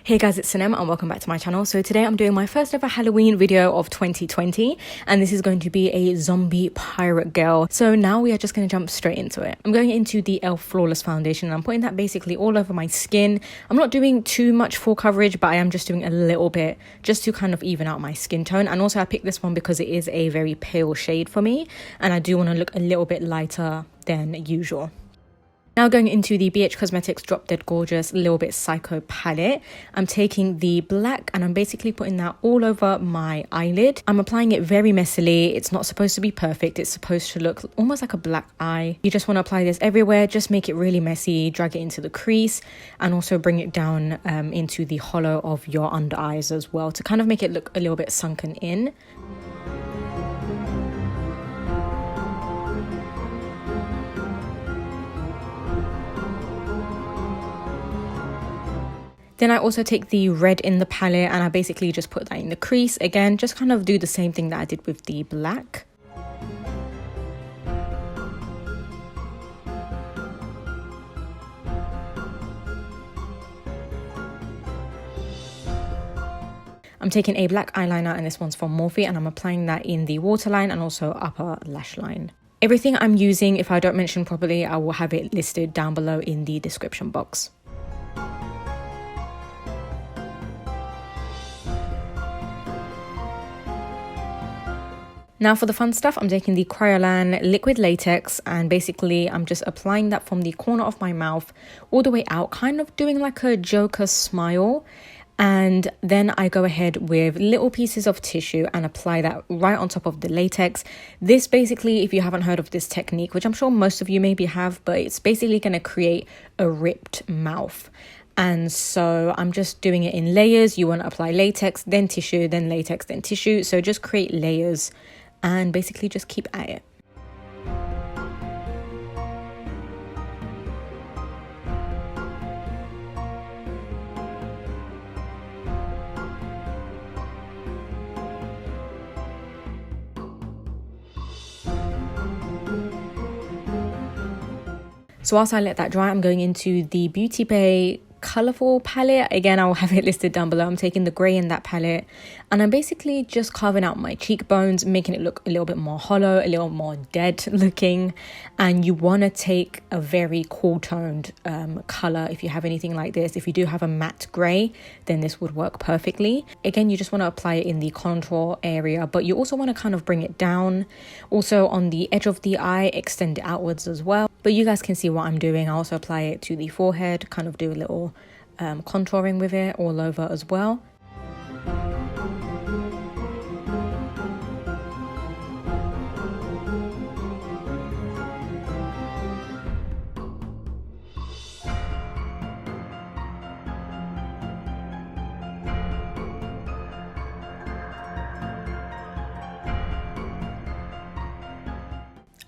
Hey guys, it's Sinem and welcome back to my channel. So today I'm doing my first ever Halloween video of 2020 and this is going to be a zombie pirate girl. So now we are just going to jump straight into it. I'm going into the E.L.F Flawless Foundation and I'm putting that basically all over my skin. I'm not doing too much full coverage, but I am just doing a little bit just to kind of even out my skin tone. And also I picked this one because it is a very pale shade for me and I do want to look a little bit lighter than usual. Now going into the BH Cosmetics Drop Dead Gorgeous Little Bit Psycho palette, I'm taking the black and I'm basically putting that all over my eyelid. I'm applying it very messily. It's not supposed to be perfect. It's supposed to look almost like a black eye. You just want to apply this everywhere. Just make it really messy, drag it into the crease and also bring it down into the hollow of your under eyes as well to kind of make it look a little bit sunken in. Then I also take the red in the palette and I basically just put that in the crease. Again, just kind of do the same thing that I did with the black. I'm taking a black eyeliner and this one's from Morphe and I'm applying that in the waterline and also upper lash line. Everything I'm using, if I don't mention properly, I will have it listed down below in the description box. Now for the fun stuff, I'm taking the Kryolan liquid latex and basically I'm just applying that from the corner of my mouth all the way out, kind of doing like a Joker smile. And then I go ahead with little pieces of tissue and apply that right on top of the latex. This basically, if you haven't heard of this technique, which I'm sure most of you maybe have, but it's basically going to create a ripped mouth. And so I'm just doing it in layers. You want to apply latex, then tissue, then latex, then tissue. So just create layers and basically just keep at it. So whilst I let that dry, I'm going into the Beauty Bay Colourful palette. Again, I will have it listed down below. I'm taking the grey in that palette and I'm basically just carving out my cheekbones, making it look a little bit more hollow, a little more dead looking. And you want to take a very cool toned colour if you have anything like this. If you do have a matte grey, then this would work perfectly. Again, you just want to apply it in the contour area, but you also want to kind of bring it down. Also on the edge of the eye, extend it outwards as well. But you guys can see what I'm doing. I also apply it to the forehead, kind of do a little contouring with it all over as well.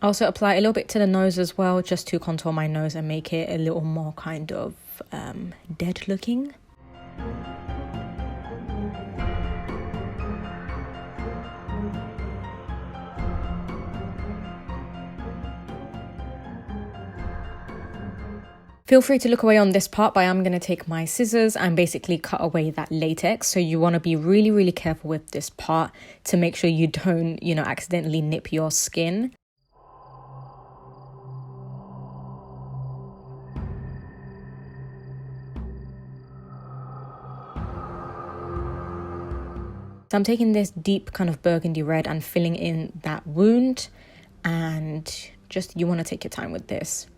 I also apply a little bit to the nose as well, just to contour my nose and make it a little more kind of dead looking. Feel free to look away on this part, but I'm going to take my scissors and basically cut away that latex. So you want to be really, really careful with this part to make sure you don't, accidentally nip your skin. So I'm taking this deep kind of burgundy red and filling in that wound, and just you want to take your time with this.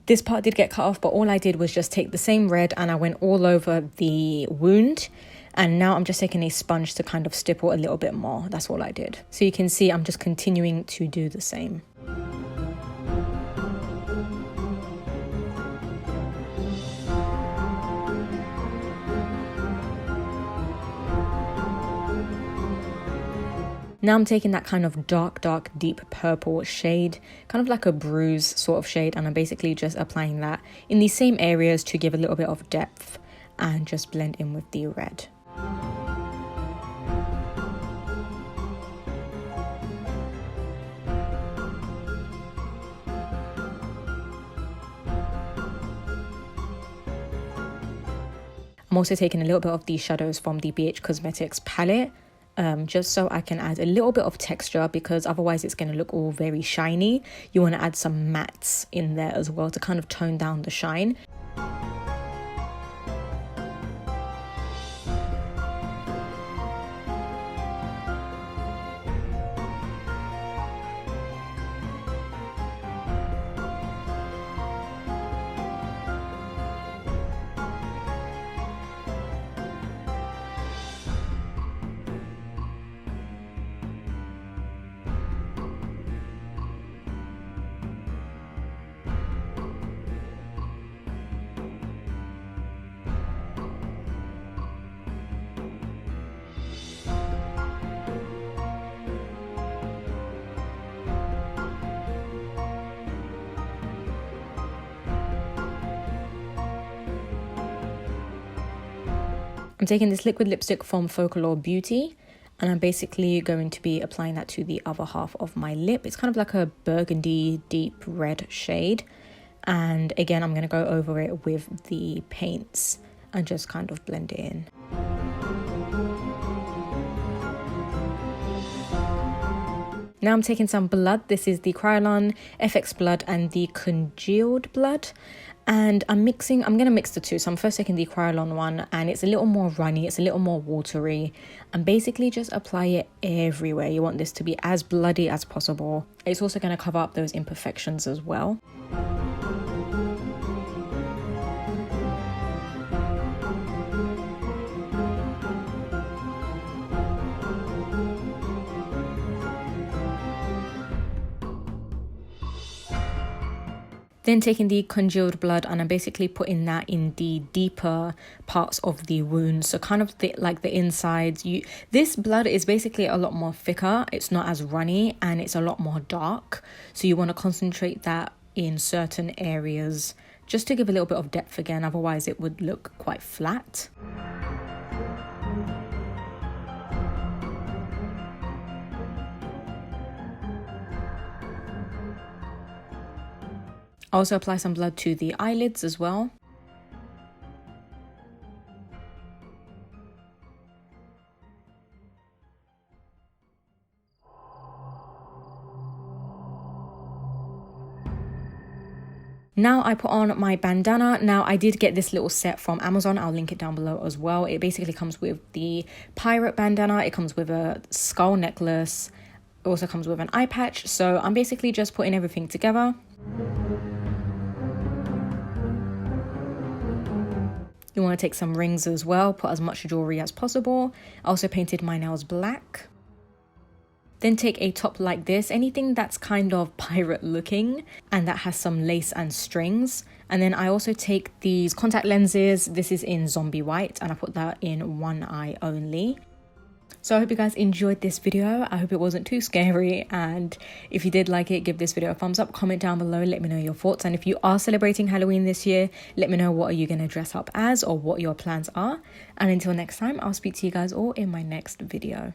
This part did get cut off, but all I did was just take the same red and I went all over the wound. And now I'm just taking a sponge to kind of stipple a little bit more. That's all I did. So you can see I'm just continuing to do the same. Now I'm taking that kind of dark deep purple shade, kind of like a bruise sort of shade, and I'm basically just applying that in these same areas to give a little bit of depth and just blend in with the red. I'm also taking a little bit of these shadows from the BH Cosmetics palette, just so I can add a little bit of texture, because otherwise it's going to look all very shiny. You want to add some mattes in there as well to kind of tone down the shine. I'm taking this liquid lipstick from Folklore Beauty, and I'm basically going to be applying that to the other half of my lip. It's kind of like a burgundy deep red shade, and again I'm going to go over it with the paints and just kind of blend it in. Now I'm taking some blood. This is the Kryolan FX Blood and the Congealed Blood. And I'm going to mix the two. So I'm first taking the Kryolan one, and it's a little more runny, it's a little more watery. And basically just apply it everywhere. You want this to be as bloody as possible. It's also going to cover up those imperfections as well. Then taking the Congealed Blood, and I'm basically putting that in the deeper parts of the wound, so kind of like the insides. This blood is basically a lot more thicker, it's not as runny, and it's a lot more dark, so you want to concentrate that in certain areas just to give a little bit of depth again, otherwise it would look quite flat. I also apply some blood to the eyelids as well. Now I put on my bandana. Now I did get this little set from Amazon. I'll link it down below as well. It basically comes with the pirate bandana. It comes with a skull necklace. It also comes with an eye patch. So I'm basically just putting everything together. You want to take some rings as well, put as much jewelry as possible. I also painted my nails black. Then take a top like this, anything that's kind of pirate looking and that has some lace and strings. And then I also take these contact lenses. This is in zombie white, and I put that in one eye only. So I hope you guys enjoyed this video. I hope it wasn't too scary, and if you did like it, give this video a thumbs up, comment down below, let me know your thoughts. And if you are celebrating Halloween this year, let me know what are you going to dress up as or what your plans are. And until next time, I'll speak to you guys all in my next video.